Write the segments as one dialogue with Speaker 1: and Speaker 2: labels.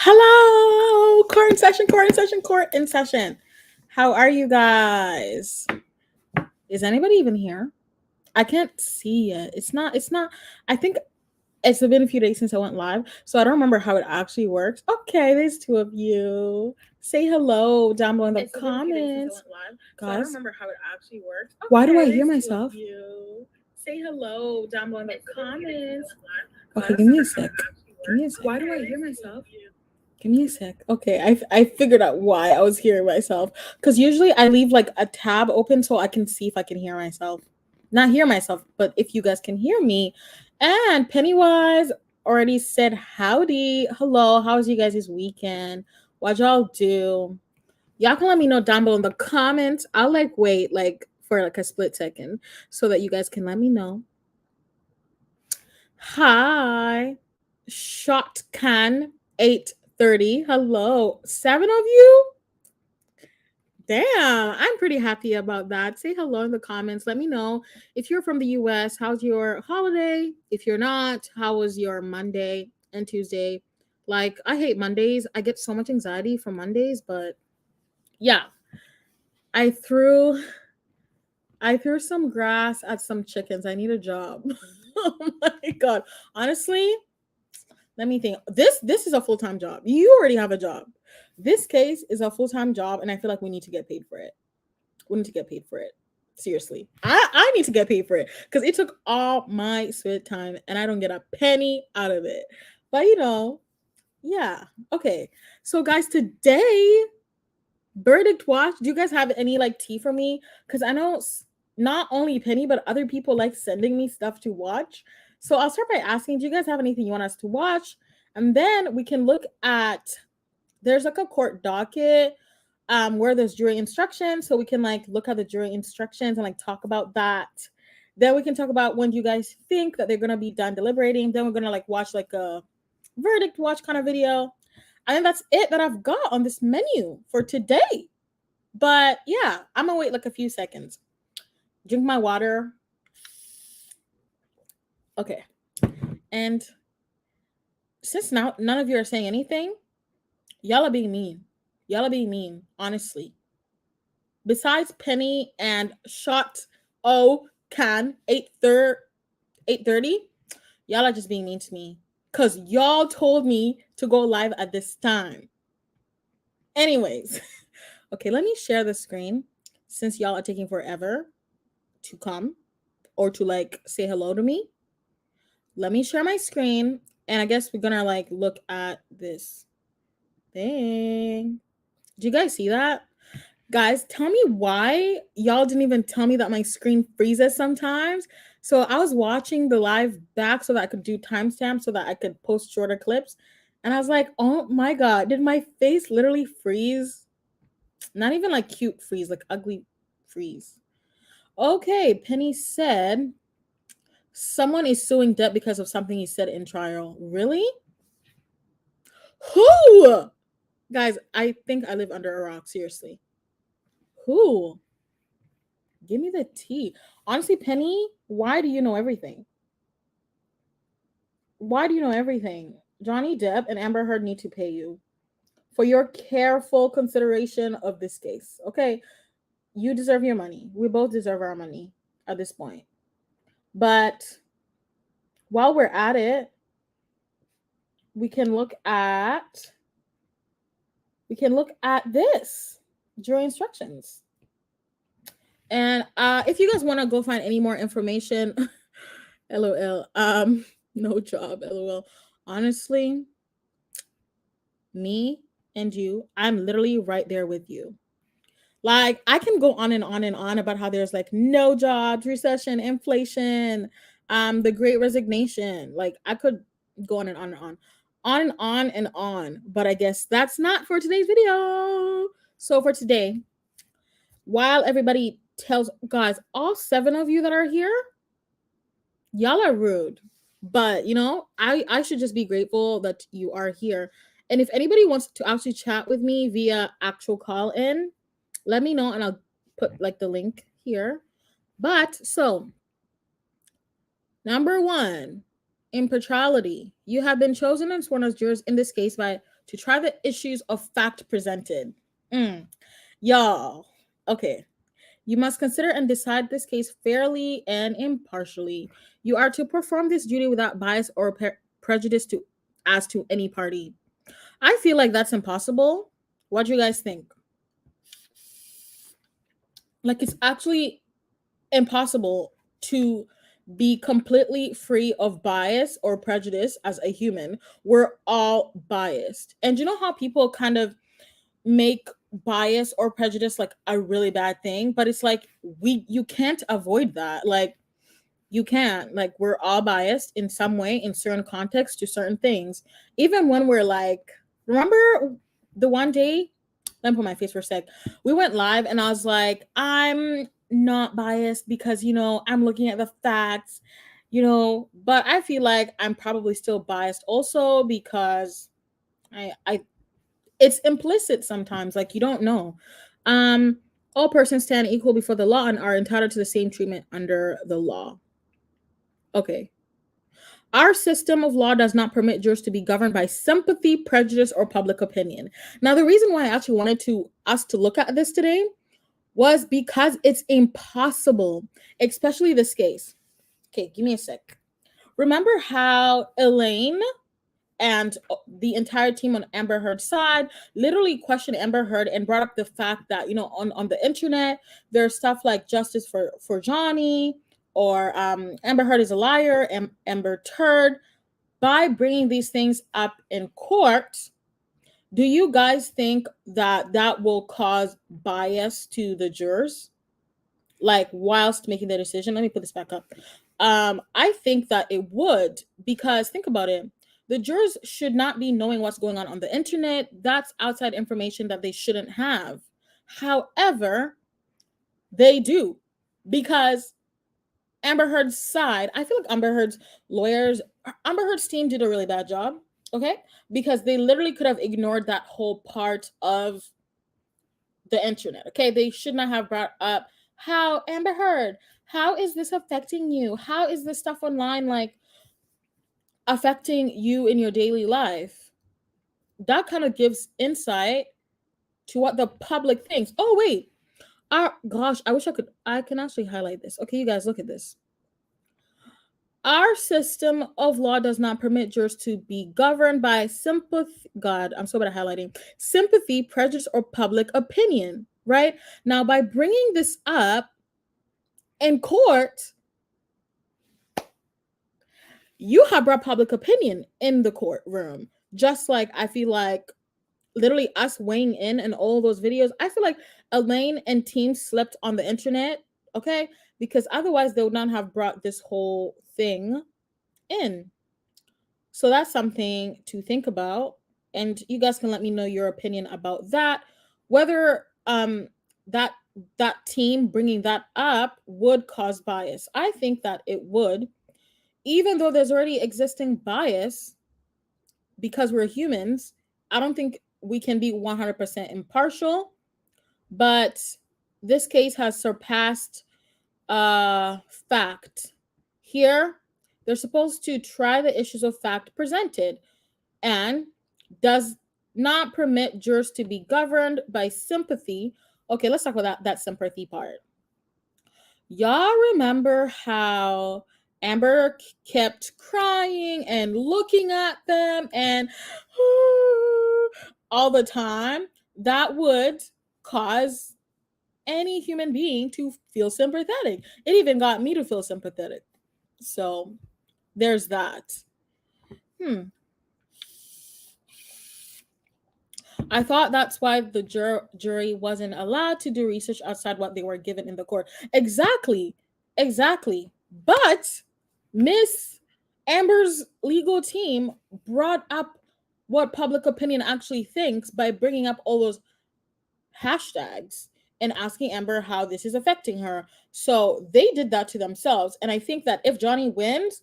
Speaker 1: Hello, court in session. How are you guys? Is anybody even here? I can't see it. It's not, I think it's been a few days since I went live, so I don't remember how it actually works. Okay, there's two of you. Say hello down below in the comments.
Speaker 2: So I don't remember how it actually works. Okay,
Speaker 1: Why do I hear
Speaker 2: there's two of
Speaker 1: myself?
Speaker 2: you. Say hello down below in the comments.
Speaker 1: Okay, give me a sec. Give me a sec.
Speaker 2: Why do I hear myself?
Speaker 1: Give me a sec. Okay, I figured out why I was hearing myself. Because usually I leave like a tab open so I can see if I can hear myself. Not hear myself, but if you guys can hear me. And Pennywise already said howdy. Hello, how was you guys this weekend? What y'all do? Y'all can let me know down below in the comments. I'll wait for a split second so that you guys can let me know. Hi. Shotcan 830. Hello. 7 of you? Damn, I'm pretty happy about that. Say hello in the comments. Let me know if you're from the US, how's your holiday? If you're not, how was your Monday and Tuesday? Like, I hate Mondays. I get so much anxiety from Mondays, but yeah. I threw some grass at some chickens. I need a job. Oh my god. Honestly, let me think. This is a full-time job. You already have a job. This case is a full-time job, and I feel like we need to get paid for it. We need to get paid for it. Seriously. I need to get paid for it because it took all my sweat time and I don't get a penny out of it. But yeah. Okay. So guys, today, verdict watch. Do you guys have any tea for me? Because I know not only Penny, but other people like sending me stuff to watch. So I'll start by asking, do you guys have anything you want us to watch? And then we can look at, there's a court docket where there's jury instructions. So we can look at the jury instructions and talk about that. Then we can talk about when do you guys think that they're going to be done deliberating. Then we're going to watch a verdict watch kind of video. And then that's it that I've got on this menu for today. But yeah, I'm going to wait a few seconds. Drink my water. Okay. And since now none of you are saying anything, y'all are being mean. Y'all are being mean, honestly. Besides Penny and Shot Can 830, y'all are just being mean to me. Because y'all told me to go live at this time. Anyways. Okay, let me share the screen since y'all are taking forever to come or to say hello to me. Let me share my screen, and I guess we're gonna look at this thing. Do you guys see that? Guys, tell me why y'all didn't even tell me that my screen freezes sometimes. So I was watching the live back so that I could do timestamps so that I could post shorter clips. And I was like, oh my god, did my face literally freeze? Not even cute freeze, ugly freeze. Okay, Penny said someone is suing Depp because of something he said in trial. Really? Who? Guys, I think I live under a rock, seriously. Who? Give me the tea. Honestly, Penny, why do you know everything? Why do you know everything? Johnny Depp and Amber Heard need to pay you for your careful consideration of this case. Okay? You deserve your money. We both deserve our money at this point. But while we're at it, we can look at this jury instructions. And if you guys want to go find any more information, LOL, no job, LOL. Honestly, me and you, I'm literally right there with you. I can go on and on and on about how there's no jobs, recession, inflation, the great resignation. I could go on and on and on. On and on and on. But I guess that's not for today's video. So for today, while everybody tells, guys, all 7 of you that are here, y'all are rude. But, I should just be grateful that you are here. And if anybody wants to actually chat with me via actual call-in, let me know and I'll put the link here. But so, number 1, impartiality. You have been chosen and sworn as jurors in this case by to try the issues of fact presented. Y'all, okay. You must consider and decide this case fairly and impartially. You are to perform this duty without bias or prejudice to as to any party. I feel like that's impossible. What do you guys think? Like, it's actually impossible to be completely free of bias or prejudice as a human. We're all biased. And you know how people kind of make bias or prejudice like a really bad thing, but it's like you can't avoid that. Like, you can't. Like, we're all biased in some way in certain contexts to certain things. Even when we're like, remember the one day, let me put my face for a sec. We went live and I was like, I'm not biased because, I'm looking at the facts, but I feel like I'm probably still biased also because I it's implicit sometimes, like you don't know. All persons stand equal before the law and are entitled to the same treatment under the law. Okay. Our system of law does not permit jurors to be governed by sympathy, prejudice, or public opinion. Now, the reason why I actually wanted us to look at this today was because it's impossible, especially this case. Okay, give me a sec. Remember how Elaine and the entire team on Amber Heard's side literally questioned Amber Heard and brought up the fact that, on the internet, there's stuff like justice for Johnny, or Amber Heard is a liar, Amber Turd. By bringing these things up in court, do you guys think that will cause bias to the jurors? Like, whilst making their decision? Let me put this back up. I think that it would, because think about it. The jurors should not be knowing what's going on the internet. That's outside information that they shouldn't have. However, they do, because Amber Heard's side, I feel like Amber Heard's team did a really bad job, okay? Because they literally could have ignored that whole part of the internet, okay? They should not have brought up how Amber Heard, how is this affecting you? How is this stuff online like affecting you in your daily life? That kind of gives insight to what the public thinks. Oh, wait. Gosh, I can actually highlight this. Okay, you guys, look at this. Our system of law does not permit jurors to be governed by sympathy. God, I'm so bad at highlighting. Sympathy, prejudice, or public opinion, right? Now, by bringing this up in court, you have brought public opinion in the courtroom. Just like I feel like literally us weighing in and all those videos, I feel like Elaine and team slept on the internet, okay? Because otherwise they would not have brought this whole thing in. So that's something to think about. And you guys can let me know your opinion about that. Whether that team bringing that up would cause bias. I think that it would. Even though there's already existing bias, because we're humans, I don't think we can be 100% impartial. But this case has surpassed fact. Here, they're supposed to try the issues of fact presented and does not permit jurors to be governed by sympathy. Okay, let's talk about that sympathy part. Y'all remember how Amber kept crying and looking at them and all the time? That would cause any human being to feel sympathetic. It even got me to feel sympathetic. So there's that. I thought that's why the jury wasn't allowed to do research outside what they were given in the court. Exactly. But Miss Amber's legal team brought up what public opinion actually thinks by bringing up all those hashtags and asking Amber how this is affecting her. So they did that to themselves. And I think that if Johnny wins,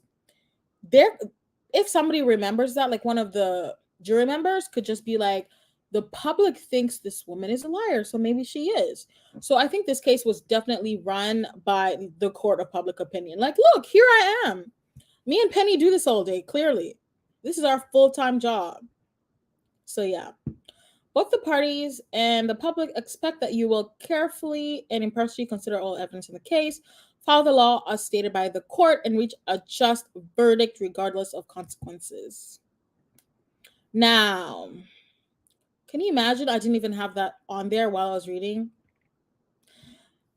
Speaker 1: if somebody remembers that, like one of the jury members could just be like, the public thinks this woman is a liar, so maybe she is. So I think this case was definitely run by the court of public opinion. Like, look, here I am. Me and Penny do this all day, clearly. This is our full-time job. So yeah, both the parties and the public expect that you will carefully and impartially consider all evidence in the case, follow the law as stated by the court, and reach a just verdict regardless of consequences. Now, can you imagine? I didn't even have that on there while I was reading.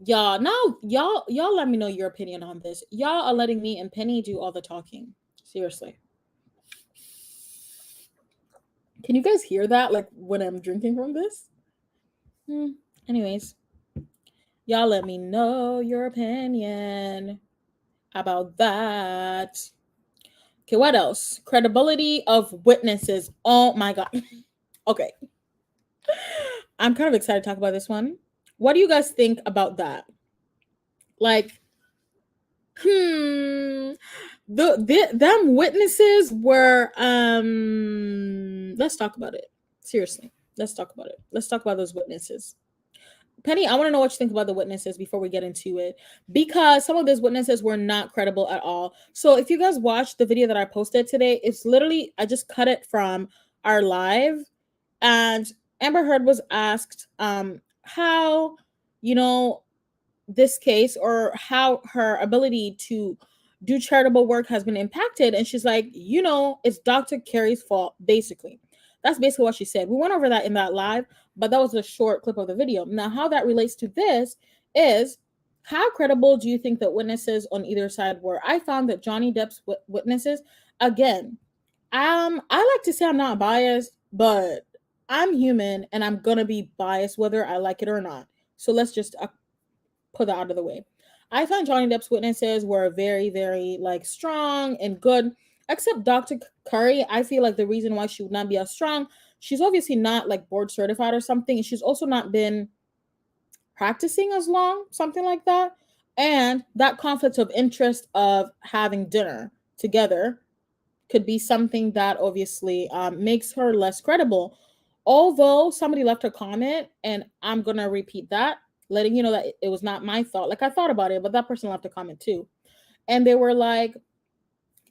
Speaker 1: Y'all let me know your opinion on this. Y'all are letting me and Penny do all the talking. Seriously. Can you guys hear that? Like when I'm drinking from this? Anyways, y'all let me know your opinion about that. Okay, what else? Credibility of witnesses. Oh my God. Okay. I'm kind of excited to talk about this one. What do you guys think about that? Like, them witnesses were let's talk about it. Seriously. Let's talk about it. Let's talk about those witnesses. Penny, I want to know what you think about the witnesses before we get into it, because some of those witnesses were not credible at all. So if you guys watched the video that I posted today, it's literally, I just cut it from our live, and Amber Heard was asked how, this case, or how her ability to do charitable work has been impacted. And she's like, it's Dr. Carey's fault, basically. That's basically what she said. We went over that in that live, but that was a short clip of the video. Now, how that relates to this is, how credible do you think that witnesses on either side were? I found that Johnny Depp's witnesses, again, I like to say I'm not biased, but I'm human and I'm going to be biased whether I like it or not. So let's just put that out of the way. I found Johnny Depp's witnesses were very, very strong and good, except Dr. Curry. I feel like the reason why she would not be as strong, she's obviously not board certified or something, and she's also not been practicing as long, something like that. And that conflict of interest of having dinner together could be something that obviously makes her less credible. Although somebody left a comment, and I'm going to repeat that, letting you know that it was not my thought. I thought about it, but that person left a comment too. And they were like,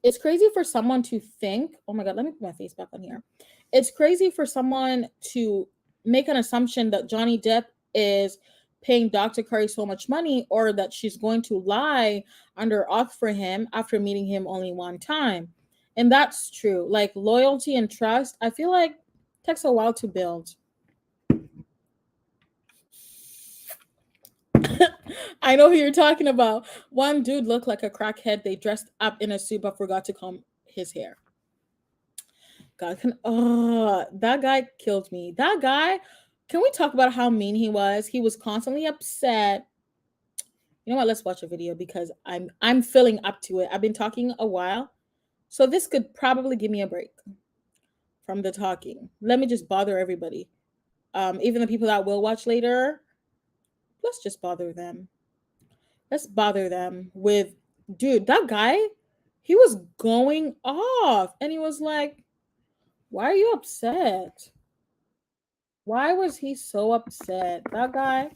Speaker 1: it's crazy for someone to think, oh my God, let me put my face back on here. It's crazy for someone to make an assumption that Johnny Depp is paying Dr. Curry so much money, or that she's going to lie under oath for him after meeting him only one time. And that's true. Loyalty and trust, I feel like takes a while to build. I know who you're talking about. One dude looked like a crackhead. They dressed up in a suit but forgot to comb his hair. God, that guy killed me. That guy, can we talk about how mean he was? He was constantly upset. You know what? Let's watch a video because I'm filling up to it. I've been talking a while, so this could probably give me a break from the talking. Let me just bother everybody. Even the people that will watch later, let's just bother them. Let's bother them with, dude, that guy, he was going off. And he was like, why are you upset? Why was he so upset? That guy.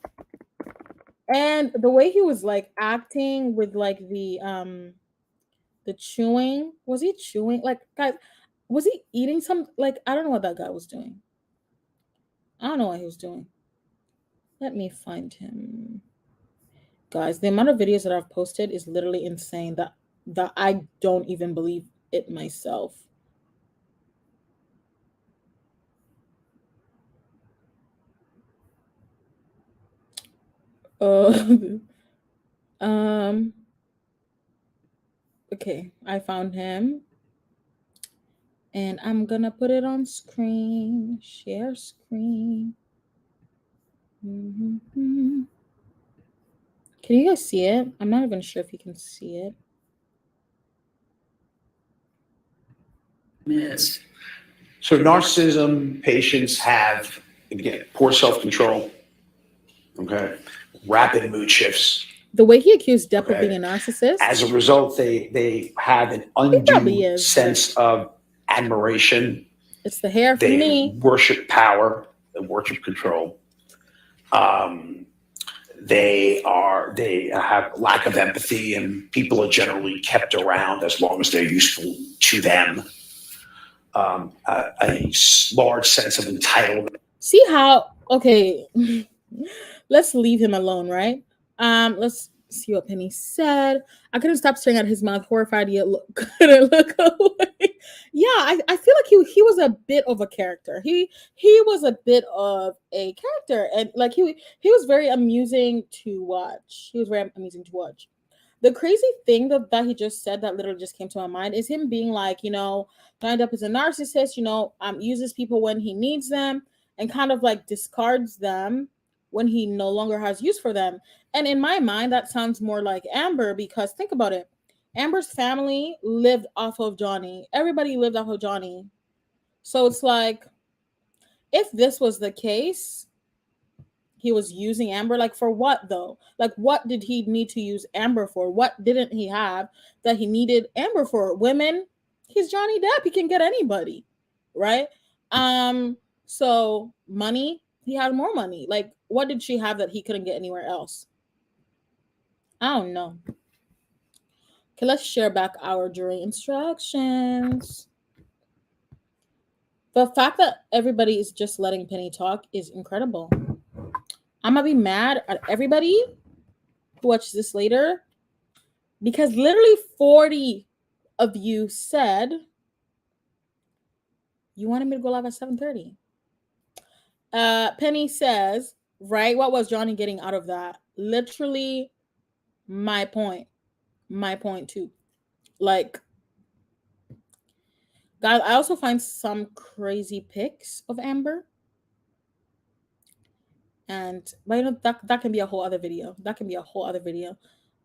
Speaker 1: And the way he was acting with the chewing. Was he chewing? Guys, was he eating some? I don't know what that guy was doing. I don't know what he was doing. Let me find him. Guys, the amount of videos that I've posted is literally insane that I don't even believe it myself. Okay, I found him. And I'm gonna put it on screen. Share screen. Mm-hmm. Can you guys see it? I'm not even sure if you can see it.
Speaker 3: Yes. So narcissism patients have, again, poor self-control, okay, rapid mood shifts.
Speaker 1: The way he accused Depp of being a narcissist.
Speaker 3: As a result, they have an undue sense of admiration.
Speaker 1: It's the hair for me.
Speaker 3: They worship power. They worship control. They have lack of empathy, and people are generally kept around as long as they're useful to them. large sense of entitlement.
Speaker 1: See how, okay, let's leave him alone, right? Let's see what Penny said. I couldn't stop staring at his mouth, horrified yet couldn't look away. Yeah, I feel like he was a bit of a character. He was a bit of a character, and like he was very amusing to watch. He was very amusing to watch. The crazy thing that he just said that literally just came to my mind is him being like, you know, Johnny Depp is a narcissist, you know, uses people when he needs them and kind of like discards them when he no longer has use for them. And in my mind, that sounds more like Amber, because think about it. Amber's family lived off of Johnny. Everybody lived off of Johnny. So it's like, if this was the case, he was using Amber, like for what though? Like what did he need to use Amber for? What didn't he have that he needed Amber for? Women? He's Johnny Depp. He can get anybody, right? So money, he had more money. Like what did she have that he couldn't get anywhere else? I don't know. Okay, let's share back our jury instructions. The fact that everybody is just letting Penny talk is incredible. I'm gonna be mad at everybody who watches this later, because literally 40 of you said you wanted me to go live at 7:30. Penny says, right, what was Johnny getting out of that? Literally my point too. Like, guys, I also find some crazy pics of Amber. And but you know that can be a whole other video. That can be a whole other video.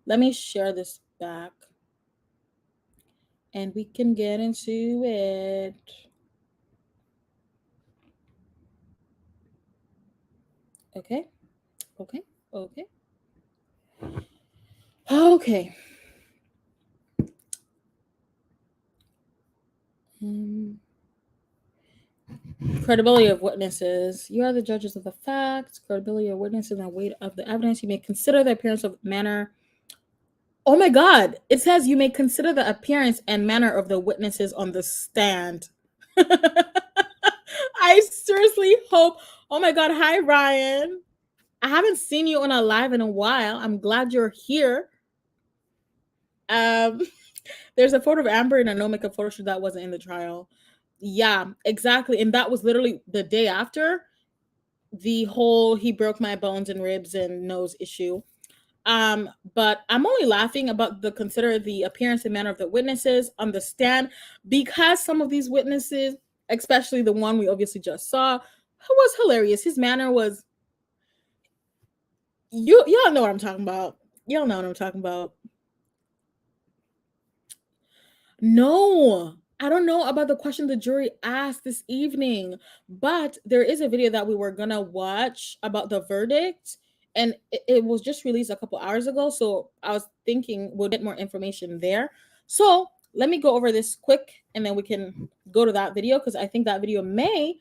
Speaker 1: Let me share this back and we can get into it. Okay. Credibility of witnesses. You are the judges of the facts. Credibility of witnesses and weight of the evidence. You may consider the appearance of manner. Oh my God. It says you may consider the appearance and manner of the witnesses on the stand. I seriously hope. Oh my God. Hi, Ryan. I haven't seen you on a live in a while. I'm glad you're here. There's a photo of Amber in a no makeup photo shoot that wasn't in the trial. Yeah, exactly. And that was literally the day after the whole he broke my bones and ribs and nose issue. But I'm only laughing about the consider the appearance and manner of the witnesses on the stand, because some of these witnesses, especially the one we obviously just saw, was hilarious. His manner was, y'all know what I'm talking about. Y'all know what I'm talking about. No, I don't know about the question the jury asked this evening, but there is a video that we were gonna watch about the verdict, and it was just released a couple hours ago. So I was thinking we'll get more information there. So let me go over this quick, and then we can go to that video, because I think that video may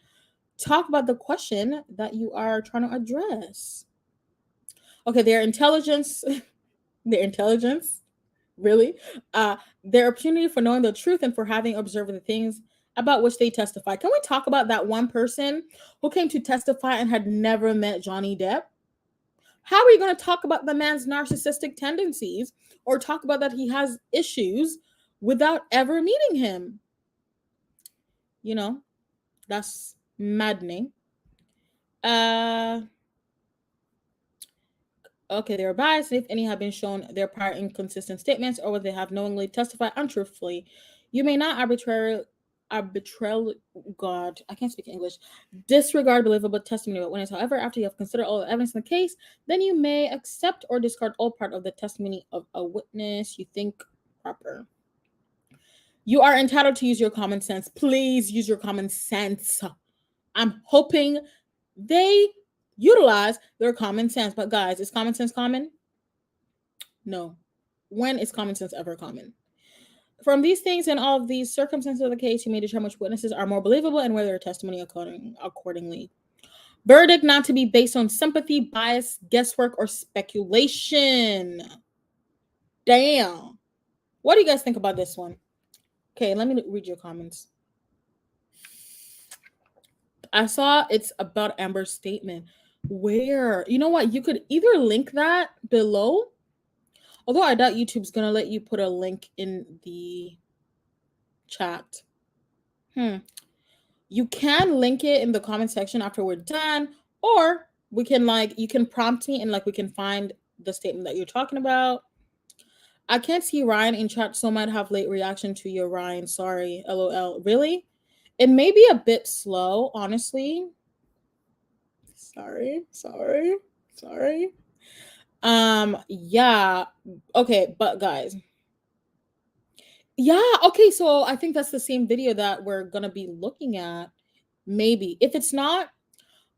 Speaker 1: talk about the question that you are trying to address. Okay, their intelligence, really, their opportunity for knowing the truth and for having observed the things about which they testify. Can we talk about that one person who came to testify and had never met Johnny Depp? How are you going to talk about the man's narcissistic tendencies or talk about that he has issues without ever meeting him? You know, that's maddening. Okay, they are biased if any have been shown their prior inconsistent statements or whether they have knowingly testified untruthfully. You may not arbitrarily, God, I can't speak English, disregard believable testimony about witness. However, after you have considered all the evidence in the case, then you may accept or discard all part of the testimony of a witness you think proper. You are entitled to use your common sense. Please use your common sense. I'm hoping they utilize their common sense. But guys, is common sense common? No. When is common sense ever common? From these things and all of these circumstances of the case, you may determine which witnesses are more believable and whether their testimony accordingly. Verdict not to be based on sympathy, bias, guesswork, or speculation. Damn. What do you guys think about this one? Okay, let me read your comments. I saw it's about Amber's statement. Where? You know what? You could either link that below. Although I doubt YouTube's gonna let you put a link in the chat. You can link it in the comment section after we're done, or we can you can prompt me and we can find the statement that you're talking about. I can't see Ryan in chat, so might have late reaction to your Ryan. Sorry, LOL. Really? It may be a bit slow, honestly. Sorry. Yeah. Okay, but guys. Yeah, okay, so I think that's the same video that we're gonna be looking at. Maybe. If it's not,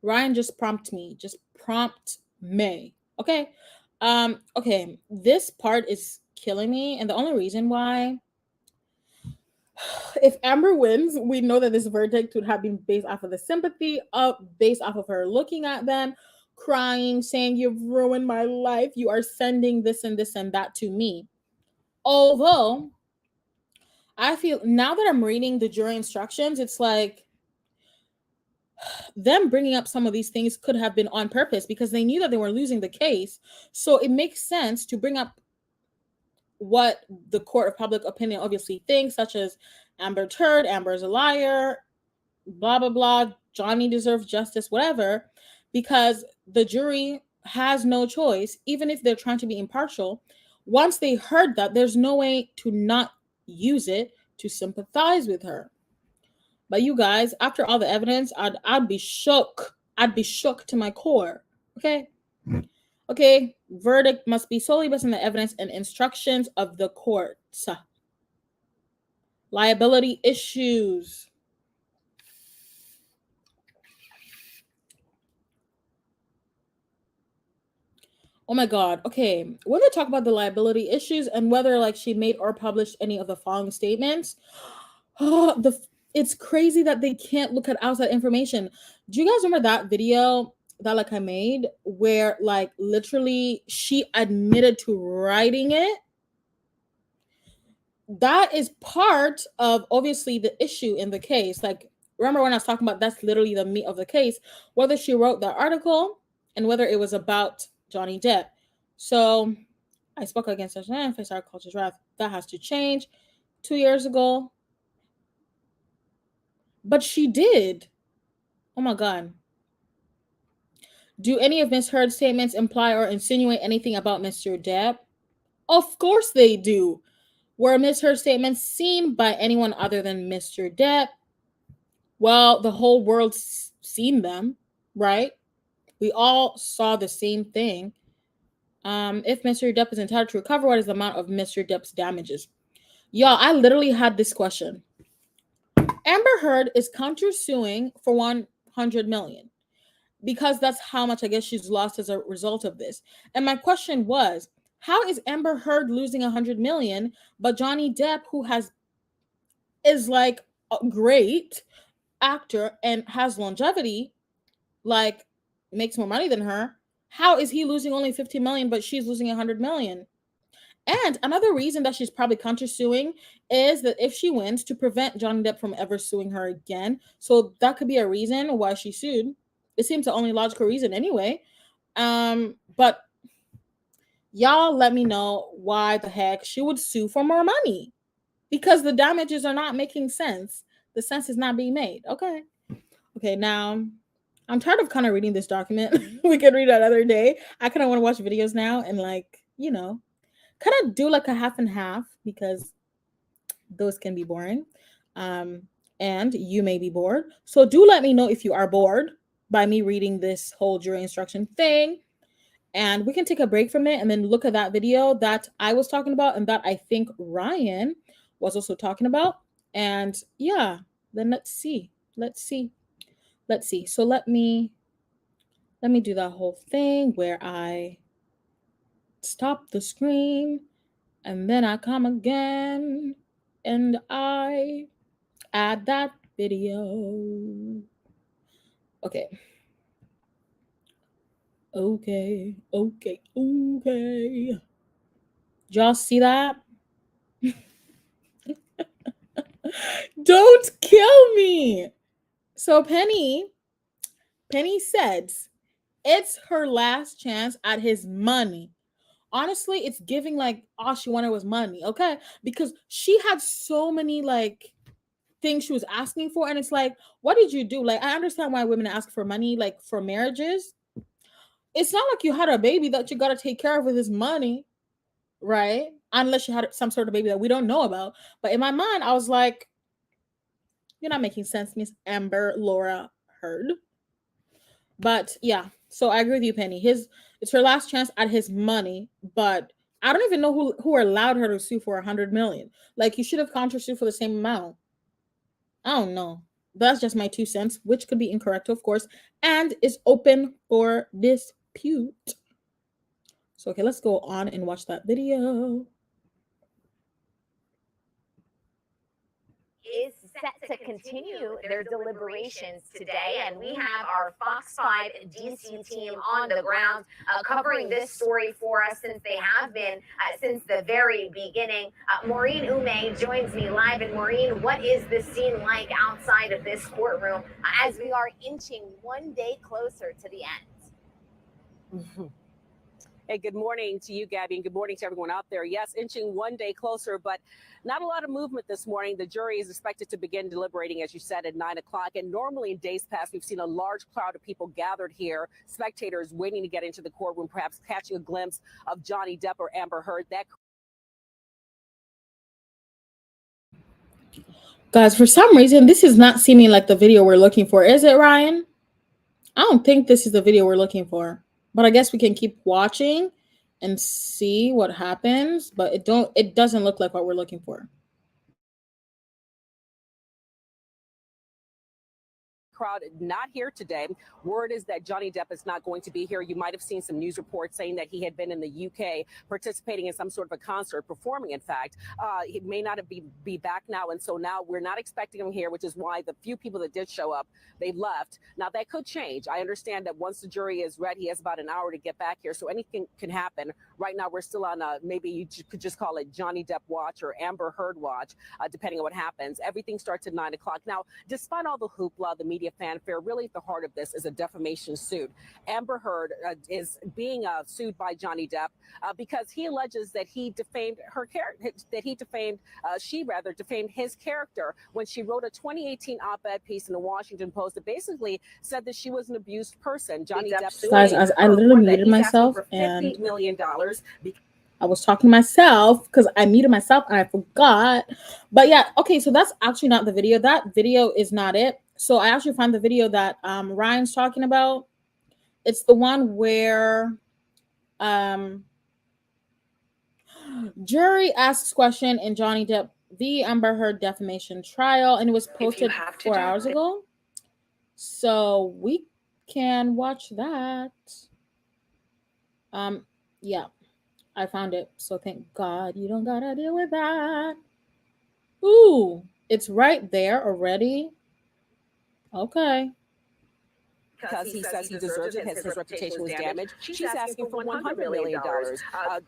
Speaker 1: Ryan, just prompt me. Just prompt me. Okay. Okay. This part is killing me, and the only reason why, if Amber wins, we know that this verdict would have been based off of the sympathy, based off of her looking at them, crying, saying, "You've ruined my life. You are sending this and this and that to me." Although I feel now that I'm reading the jury instructions, it's like them bringing up some of these things could have been on purpose because they knew that they were losing the case. So it makes sense to bring up what the court of public opinion obviously thinks, such as Amber Turd, Amber is a liar, blah, blah, blah, Johnny deserves justice, whatever, because the jury has no choice, even if they're trying to be impartial. Once they heard that, there's no way to not use it to sympathize with her. But you guys, after all the evidence, I'd be shook. I'd be shook to my core. Okay. Okay. Verdict must be solely based on the evidence and instructions of the court. Liability issues. Oh my God. Okay. We're going to talk about the liability issues and whether she made or published any of the following statements. It's crazy that they can't look at outside information. Do you guys remember that video that I made where literally she admitted to writing it? That is part of obviously the issue in the case. Remember when I was talking about that's literally the meat of the case, whether she wrote the article and whether it was about Johnny Depp. So I spoke against such an face our culture's wrath. That has to change. 2 years ago. But she did. Oh my God. Do any of Ms. Heard's statements imply or insinuate anything about Mr. Depp? Of course they do. Were Ms. Heard's statements seen by anyone other than Mr. Depp? Well, the whole world's seen them, right? We all saw the same thing. If Mr. Depp is entitled to recover, what is the amount of Mr. Depp's damages? Y'all, I literally had this question. Amber Heard is countersuing for $100 million because that's how much I guess she's lost as a result of this. And my question was, how is Amber Heard losing $100 million, but Johnny Depp, who is a great actor and has longevity, makes more money than her? How is he losing only $50 million, but she's losing $100 million? And another reason that she's probably countersuing is that if she wins, to prevent Johnny Depp from ever suing her again. So that could be a reason why she sued. It seems the only logical reason anyway. But y'all let me know why the heck she would sue for more money. Because the damages are not making sense. The sense is not being made. Okay. Okay, now I'm tired of kind of reading this document. We could read it another day. I kind of want to watch videos now and kind of do a half and half because those can be boring. And you may be bored. So do let me know if you are bored by me reading this whole jury instruction thing. And we can take a break from it and then look at that video that I was talking about and that I think Ryan was also talking about. And yeah, then let's see. So let me do that whole thing where I stop the screen and then I come again and I add that video. Okay. Y'all see that? Don't kill me. So Penny Penny says it's her last chance at his money. Honestly, it's giving like all she wanted was money, okay? Because she had so many like things she was asking for, and it's like, what did you do? Like, I understand why women ask for money, like for marriages. It's not like you had a baby that you gotta take care of with his money, right? Unless you had some sort of baby that we don't know about. But in my mind, I was like, you're not making sense, Miss Amber Laura Heard. But yeah, so I agree with you, Penny. It's her last chance at his money, but I don't even know who allowed her to sue for 100 million. Like, you should have counter sued for the same amount. I don't know. That's just my 2 cents, which could be incorrect, of course, and is open for dispute. So okay, let's go on and watch that video.
Speaker 4: Is set to continue their deliberations today, and we have our Fox 5 DC team on the ground covering this story for us since they have been since the very beginning. Maureen Ume joins me live. And Maureen, what is the scene like outside of this courtroom as we are inching one day closer to the end?
Speaker 5: Hey, good morning to you, Gabby, and good morning to everyone out there. Yes, inching one day closer, but not a lot of movement this morning. The jury is expected to begin deliberating, as you said, at 9 o'clock. And normally in days past, we've seen a large crowd of people gathered here, spectators waiting to get into the courtroom, perhaps catching a glimpse of Johnny Depp or Amber Heard.
Speaker 1: Guys, for some reason, this is not seeming like the video we're looking for. Is it, Ryan? I don't think this is the video we're looking for. But I guess we can keep watching and see what happens. But it doesn't look like what we're looking for.
Speaker 5: Crowd not here today. Word is that Johnny Depp is not going to be here. You might have seen some news reports saying that he had been in the UK participating in some sort of a concert, performing, in fact. He may not be back now, and so now we're not expecting him here, which is why the few people that did show up, they left. Now, that could change. I understand that once the jury is ready, he has about an hour to get back here, so anything can happen. Right now, we're still on maybe you could just call it Johnny Depp watch or Amber Heard watch, depending on what happens. Everything starts at 9 o'clock. Now, despite all the hoopla, the media fanfare, really at the heart of this is a defamation suit. Amber Heard is being sued by Johnny Depp because he alleges that he defamed her character, she defamed his character when she wrote a 2018 op-ed piece in the Washington Post that basically said that she was an abused person. Johnny Depp,
Speaker 1: guys, I literally muted myself and $50 million. I was talking to myself because I muted myself and I forgot. But yeah, okay, so that's actually not the video. That video is not it. So I actually found the video that Ryan's talking about. It's the one where jury asks question in Johnny Depp v. Amber Heard defamation trial, and it was posted 4 hours ago. So we can watch that. Yeah, I found it. So thank God you don't gotta deal with that. Ooh, it's right there already. Okay.
Speaker 5: Because he says he deserves it, his reputation was damaged. She's asking for $100 million.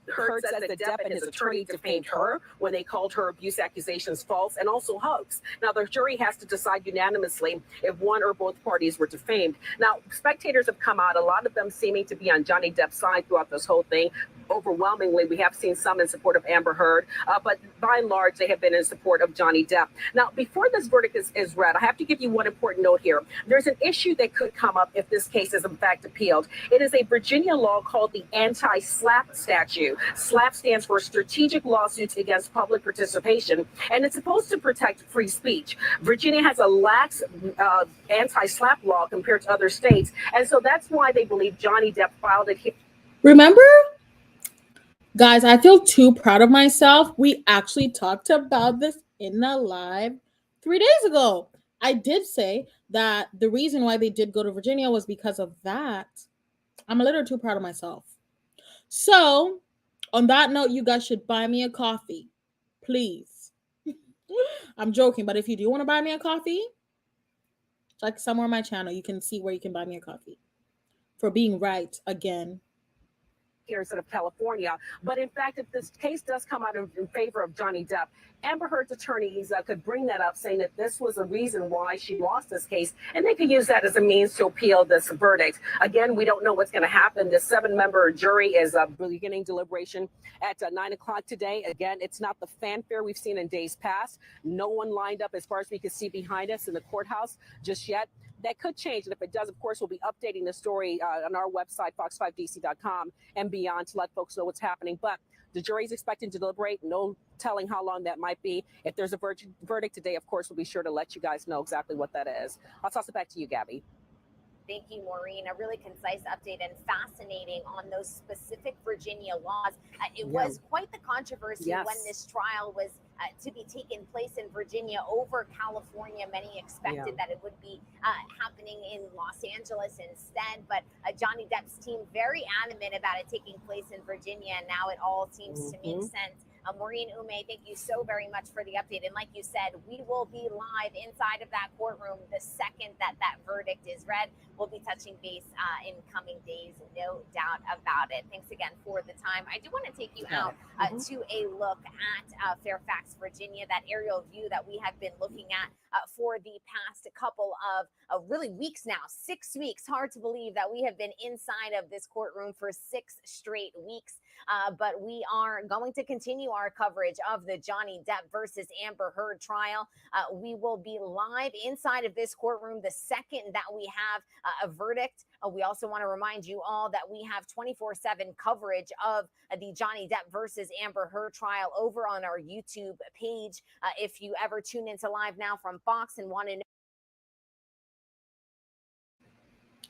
Speaker 5: Heard says that Depp and his attorney defamed her when they called her abuse accusations false and also hoax. Now, the jury has to decide unanimously if one or both parties were defamed. Now, spectators have come out, a lot of them seeming to be on Johnny Depp's side throughout this whole thing. Overwhelmingly, we have seen some in support of Amber Heard, but by and large, they have been in support of Johnny Depp. Now, before this verdict is read, I have to give you one important note here. There's an issue that could come up if this case is in fact appealed. It is a Virginia law called the anti-SLAPP statute. SLAPP stands for Strategic Lawsuits Against Public Participation, and it's supposed to protect free speech. Virginia has a lax anti-SLAPP law compared to other states, and so that's why they believe Johnny Depp filed it here.
Speaker 1: Remember? Guys, I feel too proud of myself. We actually talked about this in the live 3 days ago. I did say that the reason why they did go to Virginia was because of that. I'm a little too proud of myself. So, on that note, you guys should buy me a coffee. Please. I'm joking, but if you do want to buy me a coffee, check somewhere on my channel. You can see where you can buy me a coffee. For being right again.
Speaker 5: here instead of California. But in fact, if this case does come out in favor of Johnny Depp, Amber Heard's attorneys could bring that up, saying that this was the reason why she lost this case, and they could use that as a means to appeal this verdict. Again, we don't know what's going to happen. The 7-member jury is beginning deliberation at 9 o'clock today. Again, it's not the fanfare we've seen in days past. No one lined up as far as we can see behind us in the courthouse just yet. That could change, and if it does, of course, we'll be updating the story on our website, fox5dc.com, and beyond to let folks know what's happening. But the jury's expecting to deliberate, no telling how long that might be. If there's a verdict today, of course, we'll be sure to let you guys know exactly what that is. I'll toss it back to you, Gabby.
Speaker 4: Thank you, Maureen. A really concise update and fascinating on those specific Virginia laws. It was quite the controversy when this trial was to be taken place in Virginia over California. Many expected that it would be happening in Los Angeles instead, but Johnny Depp's team very adamant about it taking place in Virginia, and now it all seems to make sense. Maureen, Ume, thank you so very much for the update. And like you said, we will be live inside of that courtroom the second that verdict is read. We'll be touching base in coming days, no doubt about it. Thanks again for the time. I do want to take you out to a look at Fairfax, Virginia, that aerial view that we have been looking at for the past couple of really weeks now, 6 weeks. Hard to believe that we have been inside of this courtroom for 6 straight weeks. But we are going to continue our coverage of the Johnny Depp versus Amber Heard trial. We will be live inside of this courtroom the second that we have a verdict. We also want to remind you all that we have 24/7 coverage of the Johnny Depp versus Amber Heard trial over on our YouTube page. If you ever tune into live now from Fox and want to know.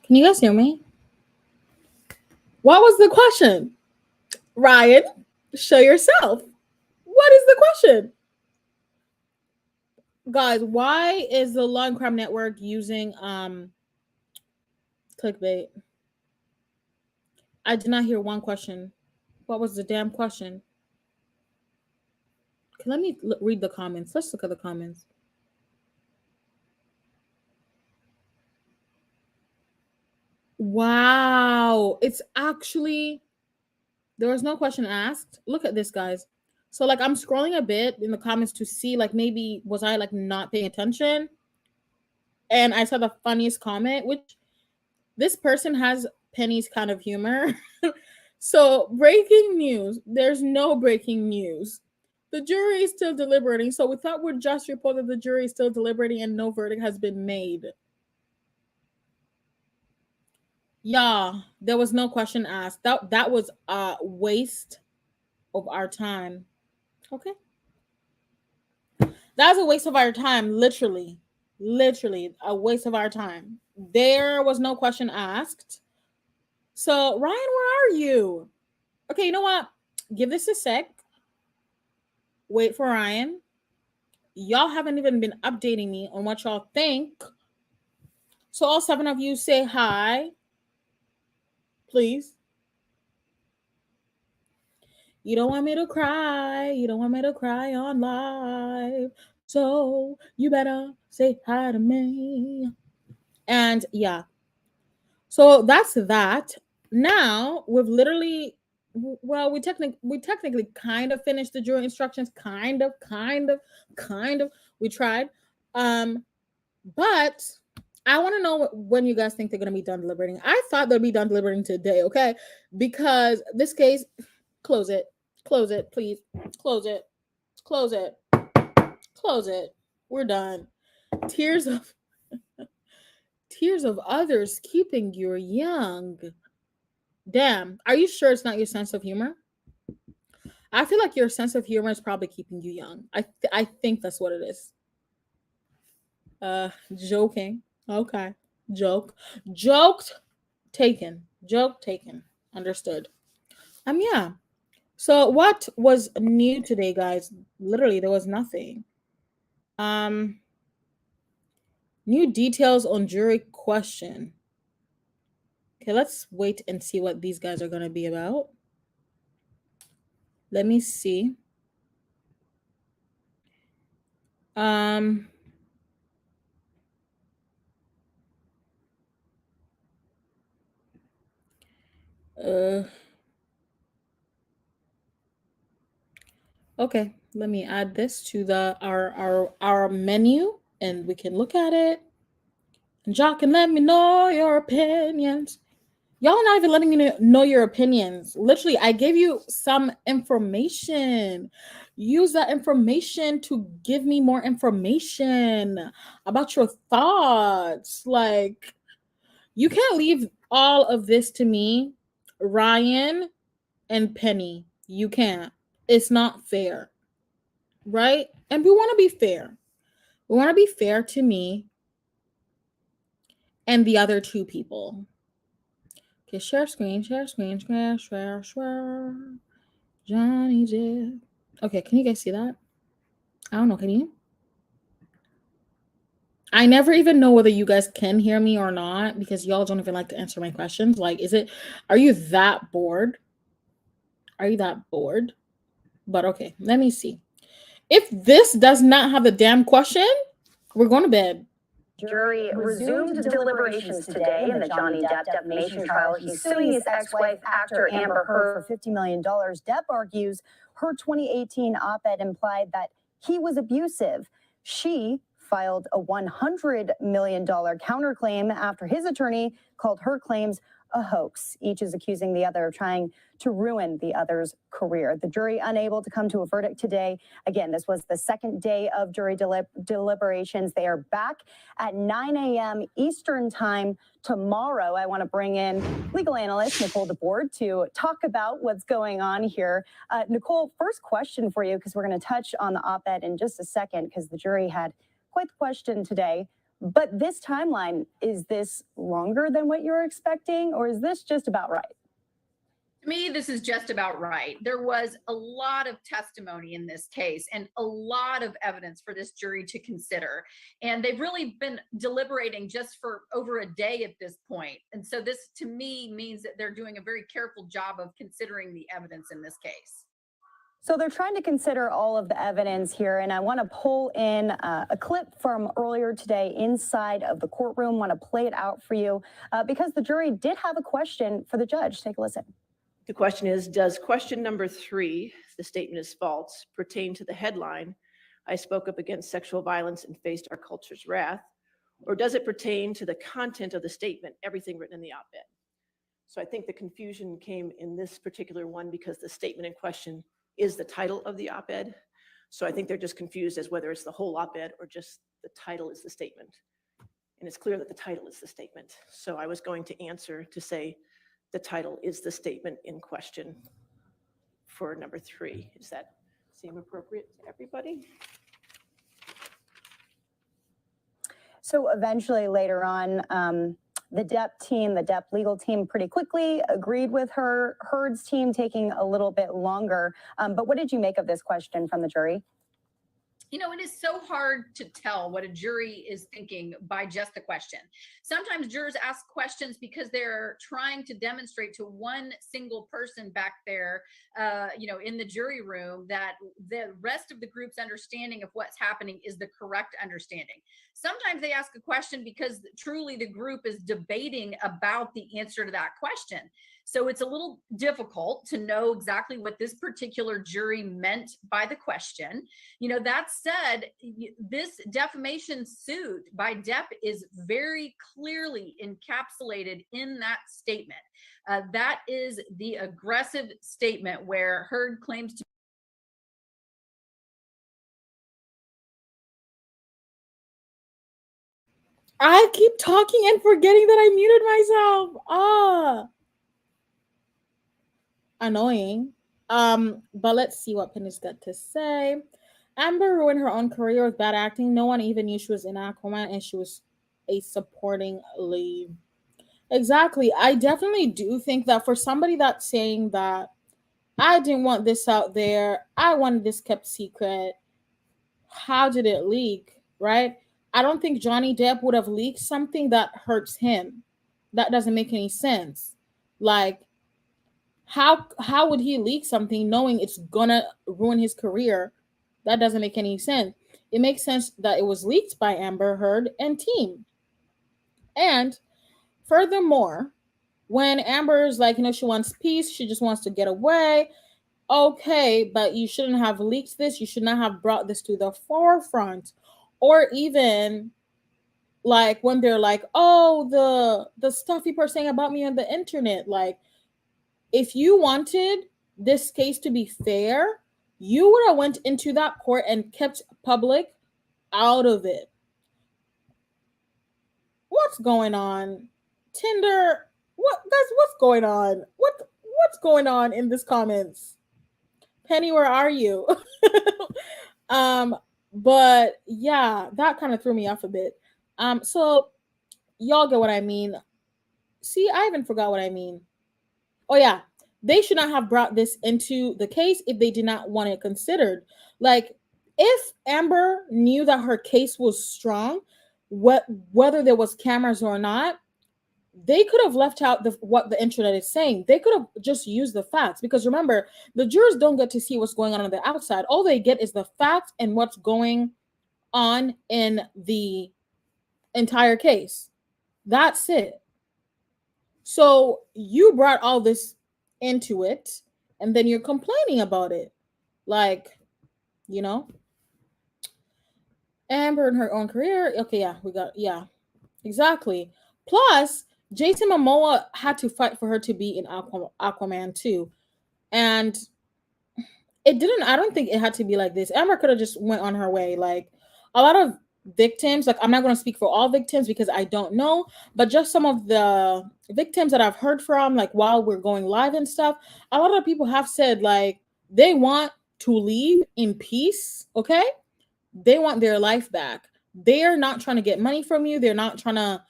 Speaker 1: Can you guys hear me? What was the question? Ryan, show yourself. What is the question? Guys, why is the Law and Crime Network using clickbait? I did not hear one question. What was the damn question? Okay, let me read the comments. Let's look at the comments. Wow. It's actually, there was no question asked. Look at this, guys. So like I'm scrolling a bit in the comments to see like maybe was I like not paying attention? And I saw the funniest comment, which this person has Penny's kind of humor. So breaking news. There's no breaking news. The jury is still deliberating. So we thought we'd just report that the jury is still deliberating and no verdict has been made. Yeah, there was no question asked. That was a waste of our time. Okay. That's a waste of our time, literally a waste of our time. There was no question asked. So Ryan, where are you? Okay, you know what? Give this a sec. Wait for Ryan. Y'all haven't even been updating me on what y'all think. So all 7 of you say hi, please. You don't want me to cry. You don't want me to cry on live. So you better say hi to me. And yeah. So that's that. Now we've literally, well, we technically kind of finished the jury instructions. Kind of. We tried. But I want to know when you guys think they're going to be done deliberating. I thought they'd be done deliberating today, okay? Because this case, close it, please. Close it. We're done. Tears of others keeping you young. Damn. Are you sure it's not your sense of humor? I feel like your sense of humor is probably keeping you young. I think that's what it is. Joking. Okay. Joke taken. Understood. Yeah. So what was new today, guys? Literally, there was nothing. New details on jury question. Okay, let's wait and see what these guys are going to be about. Let me see. Okay, let me add this to our menu, and we can look at it. And Jock, can let me know your opinions. Y'all not even letting me know your opinions. Literally, I gave you some information. Use that information to give me more information about your thoughts. Like, you can't leave all of this to me, Ryan and Penny. You can't. It's not fair. Right? And we want to be fair. We want to be fair to me and the other two people. Okay, share screen. Johnny Depp. Okay, can you guys see that? I don't know, can you? I never even know whether you guys can hear me or not because y'all don't even like to answer my questions. Like, are you that bored? Are you that bored? But okay, let me see. If this does not have the damn question, we're going to bed.
Speaker 4: Jury resumed deliberations today in the Johnny Depp defamation trial. He's suing his ex-wife, actor Amber Heard,
Speaker 6: for $50 million. Depp argues her 2018 op-ed implied that he was abusive. She filed a $100 million counterclaim after his attorney called her claims a hoax. Each is accusing the other of trying to ruin the other's career. The jury unable to come to a verdict today. Again, this was the second day of jury deliberations. They are back at 9 a.m. Eastern time tomorrow. I want to bring in legal analyst Nicole DeBoard to talk about what's going on here. Nicole, first question for you, because we're going to touch on the op-ed in just a second, because the jury had quite the question today. But this timeline, is this longer than what you're expecting, or is this just about right?
Speaker 7: To me, this is just about right. There was a lot of testimony in this case and a lot of evidence for this jury to consider. And they've really been deliberating just for over a day at this point. And so this, to me, means that they're doing a very careful job of considering the evidence in this case.
Speaker 6: So they're trying to consider all of the evidence here, and I want to pull in a clip from earlier today inside of the courtroom. Want to play it out for you because the jury did have a question for the judge. Take a listen.
Speaker 8: The question is, does question number 3, the statement is false, pertain to the headline, I spoke up against sexual violence and faced our culture's wrath, or does it pertain to the content of the statement, everything written in the op-ed? So I think the confusion came in this particular one because the statement in question is the title of the op-ed. So I think they're just confused as whether it's the whole op-ed or just the title is the statement. And it's clear that the title is the statement. So I was going to answer to say the title is the statement in question for number 3. Does that seem appropriate to everybody?
Speaker 6: So eventually later on, the Depp team, the Depp legal team, pretty quickly agreed with Heard's team, taking a little bit longer. But what did you make of this question from the jury?
Speaker 7: You know, it is so hard to tell what a jury is thinking by just a question. Sometimes jurors ask questions because they're trying to demonstrate to one single person back there, in the jury room, that the rest of the group's understanding of what's happening is the correct understanding. Sometimes they ask a question because truly the group is debating about the answer to that question. So it's a little difficult to know exactly what this particular jury meant by the question. You know, that said, this defamation suit by Depp is very clearly encapsulated in that statement. That is the aggressive statement where Heard claims to
Speaker 1: I keep talking and forgetting that I muted myself. Annoying. But let's see what Penny's got to say. Amber ruined her own career with bad acting. No one even knew she was in Aquaman, and she was a supporting lead. Exactly. I definitely do think that for somebody that's saying that I didn't want this out there, I wanted this kept secret, how did it leak, right? I don't think Johnny Depp would have leaked something that hurts him. That doesn't make any sense. Like, how would he leak something knowing it's gonna ruin his career? That doesn't make any sense. It makes sense that it was leaked by Amber Heard and team. And furthermore, when Amber's like, she wants peace, she just wants to get away, okay, but you shouldn't have leaked this. You should not have brought this to the forefront. Or even like when they're like, oh, the stuff people are saying about me on the internet. Like, if you wanted this case to be fair, you would have went into that court and kept public out of it. What's going on? Tinder, what guys, what's going on? What's going on in this comments? Penny, where are you? But yeah, that kind of threw me off a bit. So y'all get what I mean. See, I even forgot what I mean. Oh yeah, they should not have brought this into the case if they did not want it considered. Like, if Amber knew that her case was strong, whether there was cameras or not, they could have left out what the internet is saying. They could have just used the facts, because remember, the jurors don't get to see what's going on the outside. All they get is the facts and what's going on in the entire case. That's it. So you brought all this into it, and then you're complaining about it. Like, you know, Amber and her own career. Okay, yeah, exactly. Plus, Jason Momoa had to fight for her to be in Aquaman too. And it didn't, I don't think it had to be like this. Amber could have just went on her way. Like, a lot of victims, like, I'm not going to speak for all victims because I don't know, but just some of the victims that I've heard from, like, while we're going live and stuff, a lot of people have said, like, they want to leave in peace, okay? They want their life back. They're not trying to get money from you. They're not trying to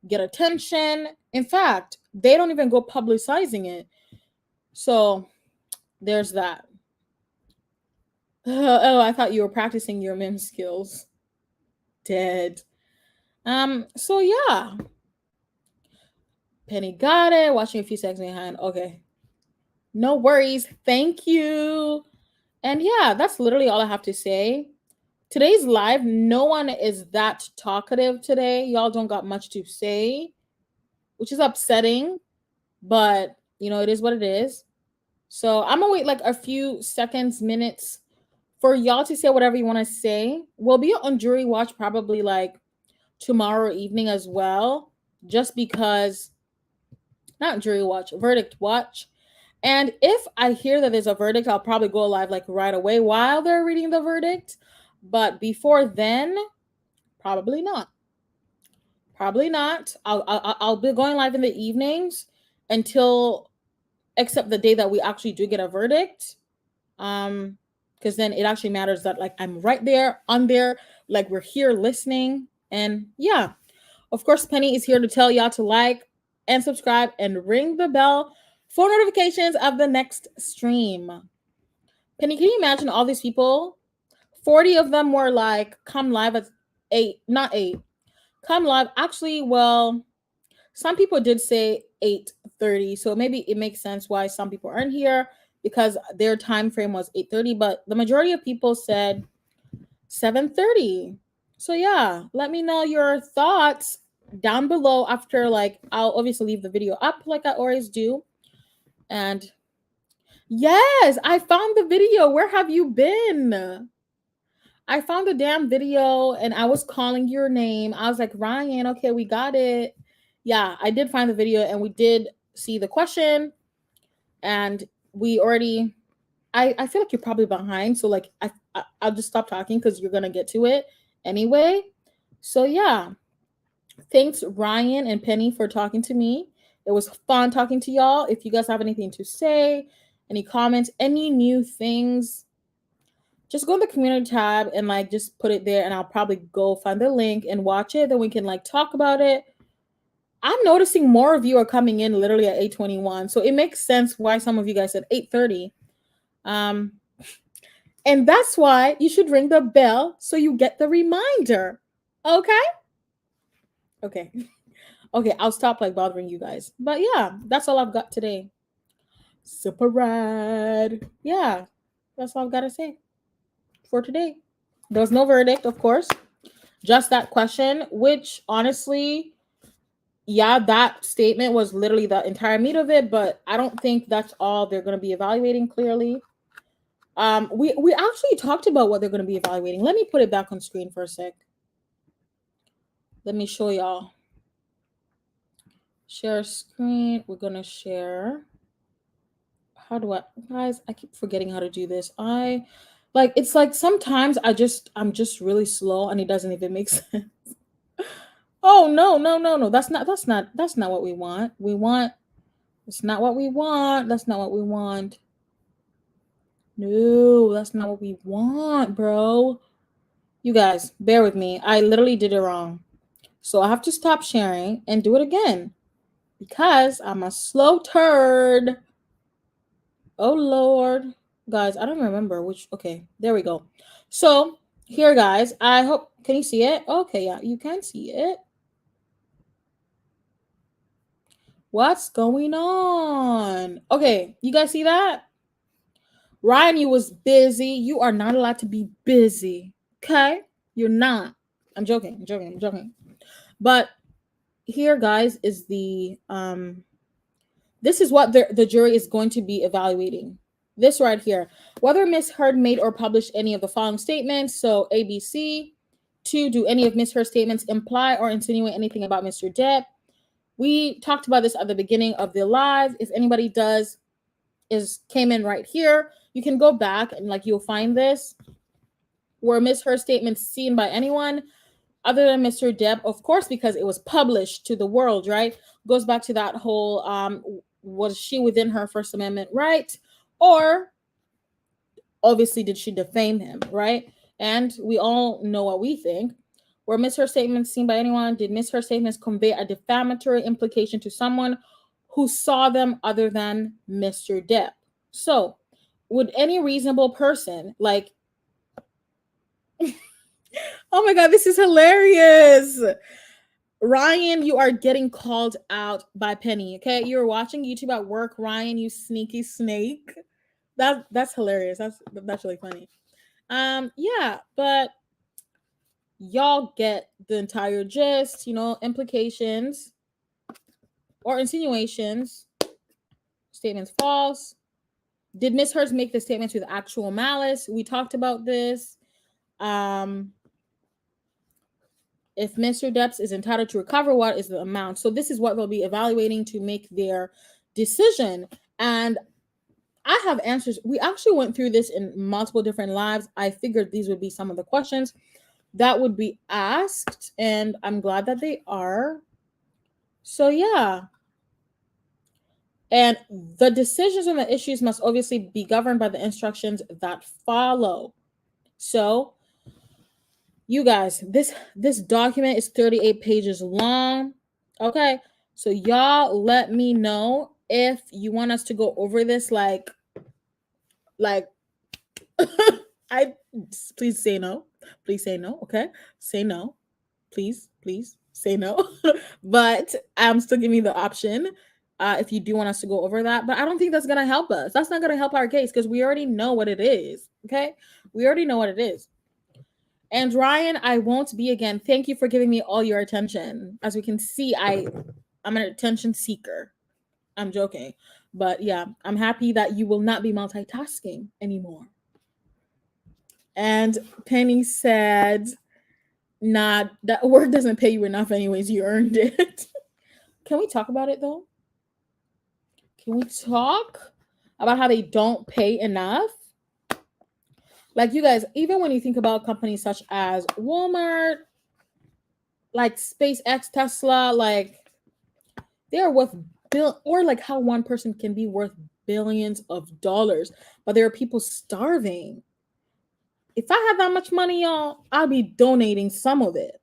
Speaker 1: get attention. In fact, they don't even go publicizing it. So there's that. Oh, I thought you were practicing your meme skills. Dead. So yeah. Penny got it. Watching a few seconds behind. Okay. No worries. Thank you. And yeah, that's literally all I have to say. Today's live, no one is that talkative today. Y'all don't got much to say, which is upsetting, but you know, it is what it is. So I'm gonna wait like a few seconds, minutes for y'all to say whatever you want to say. We'll be on jury watch probably like tomorrow evening as well, just because, not jury watch, verdict watch. And if I hear that there's a verdict, I'll probably go live like right away while they're reading the verdict. But before then, probably not. Probably not. I'll be going live in the evenings until, except the day that we actually do get a verdict. Because then it actually matters that like I'm right there on there, like we're here listening. And yeah, of course, Penny is here to tell y'all to like and subscribe and ring the bell for notifications of the next stream. Penny, can you imagine all these people? 40 of them were like, come live at 8, not 8. Come live. Actually, well, some people did say 8:30, so maybe it makes sense why some people aren't here, because their time frame was 8:30, but the majority of people said 7:30. So yeah, let me know your thoughts down below after, like, I'll obviously leave the video up like I always do. And yes, I found the video. Where have you been? I found the damn video and I was calling your name. I was like, Ryan, okay, we got it. Yeah, I did find the video and we did see the question. And we already, I feel like you're probably behind. So like, I'll just stop talking because you're going to get to it anyway. So yeah, thanks Ryan and Penny for talking to me. It was fun talking to y'all. If you guys have anything to say, any comments, any new things, just go in the community tab and like just put it there, and I'll probably go find the link and watch it. Then we can like talk about it. I'm noticing more of you are coming in literally at 8:21, so it makes sense why some of you guys said 8:30. And that's why you should ring the bell so you get the reminder. Okay. Okay, I'll stop like bothering you guys. But yeah, that's all I've got today. Super rad. Yeah, that's all I've got to say for today. There was no verdict, of course, just that question, which honestly, yeah, that statement was literally the entire meat of it, but I don't think that's all they're going to be evaluating clearly. We actually talked about what they're going to be evaluating. Let me put it back on screen for a sec. Let me show y'all. Share screen. We're going to share. How do I, guys, I keep forgetting how to do this. It's like sometimes I'm just really slow and it doesn't even make sense. Oh, no. That's not what we want. That's not what we want. That's not what we want. No, that's not what we want, bro. You guys, bear with me. I literally did it wrong. So I have to stop sharing and do it again because I'm a slow turd. Oh, Lord. Guys, I don't remember which. Okay, there we go. So here, guys, I hope, can you see it? Okay, yeah, you can see it. What's going on? Okay, you guys see that? Ryan, you was busy. You are not allowed to be busy. Okay? You're not. I'm joking. But here, guys, is the this is what the jury is going to be evaluating. This right here. Whether Miss Heard made or published any of the following statements. So ABC. 2, do any of Miss Heard's statements imply or insinuate anything about Mr. Depp? We talked about this at the beginning of the live. If anybody came in right here, you can go back and you'll find this. Were Miss Heard's statements seen by anyone other than Mr. Depp? Of course, because it was published to the world, right? Goes back to that whole, was she within her First Amendment right? Or obviously did she defame him, right? And we all know what we think. Were Miss Heard's statements seen by anyone? Did Miss Heard's statements convey a defamatory implication to someone who saw them other than Mr. Depp? So, would any reasonable person, oh my God, this is hilarious. Ryan, you are getting called out by Penny, okay? You're watching YouTube at work, Ryan, you sneaky snake. That's hilarious. That's really funny. Yeah, but y'all get the entire gist, implications or insinuations. Statements false. Did Miss Heard make the statements with actual malice? We talked about this. If Mr. Depp is entitled to recover, what is the amount? So this is what they'll be evaluating to make their decision. And I have answers. We actually went through this in multiple different lives. I figured these would be some of the questions that would be asked, and I'm glad that they are. So yeah. And the decisions and the issues must obviously be governed by the instructions that follow. So you guys, this document is 38 pages long. Okay. So y'all let me know if you want us to go over this like please say no. Please say no. Okay. Say no. Please say no. But I'm still giving you the option if you do want us to go over that. But I don't think that's going to help us. That's not going to help our case because we already know what it is. Okay. We already know what it is. And Ryan, I won't be again. Thank you for giving me all your attention. As we can see, I'm an attention seeker. I'm joking. But yeah, I'm happy that you will not be multitasking anymore. And Penny said, nah, that work doesn't pay you enough anyways. You earned it. Can we talk about it though? Can we talk about how they don't pay enough? Like you guys, even when you think about companies such as Walmart, like SpaceX, Tesla, like they are worth or like how one person can be worth billions of dollars, but there are people starving. If I had that much money, y'all, I'd be donating some of it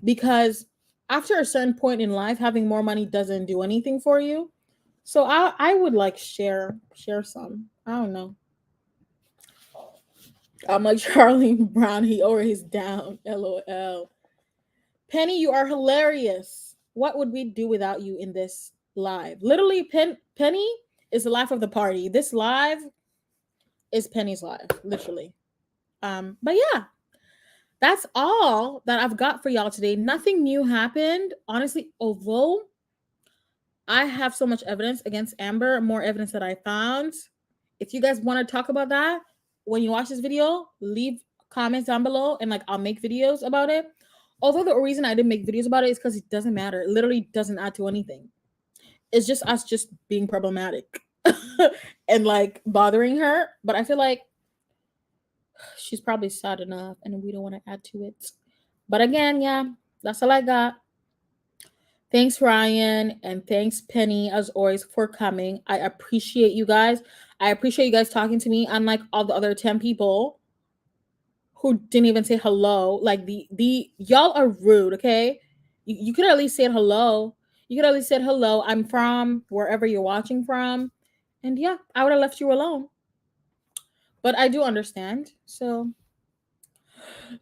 Speaker 1: because after a certain point in life, having more money doesn't do anything for you. So I would like share some. I don't know. I'm like Charlie Brown. He always down. LOL. Penny, you are hilarious. What would we do without you in this live? Literally, Penny is the life of the party. This live is Penny's live, literally. But yeah, that's all that I've got for y'all today. Nothing new happened, honestly, although I have so much evidence against Amber, more evidence that I found. If you guys want to talk about that, when you watch this video, leave comments down below and like I'll make videos about it. Although the reason I didn't make videos about it is because it doesn't matter. It literally doesn't add to anything. It's just us just being problematic and like bothering her. But I feel like she's probably sad enough and we don't want to add to it. But again, yeah, that's all I got. Thanks, Ryan, and thanks, Penny, as always, for coming. I appreciate you guys. I appreciate you guys talking to me, unlike all the other 10 people who didn't even say hello. Like, the y'all are rude, okay? You could at least say hello. You could at least say hello. I'm from wherever you're watching from. And yeah, I would have left you alone. But I do understand. So,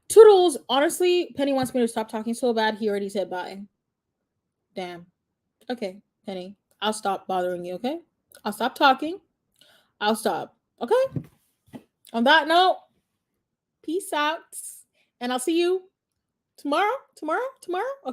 Speaker 1: toodles. Honestly, Penny wants me to stop talking so bad. He already said bye. Damn. Okay, Penny. I'll stop bothering you, okay? I'll stop talking. I'll stop. Okay? On that note, peace out. And I'll see you tomorrow. Okay.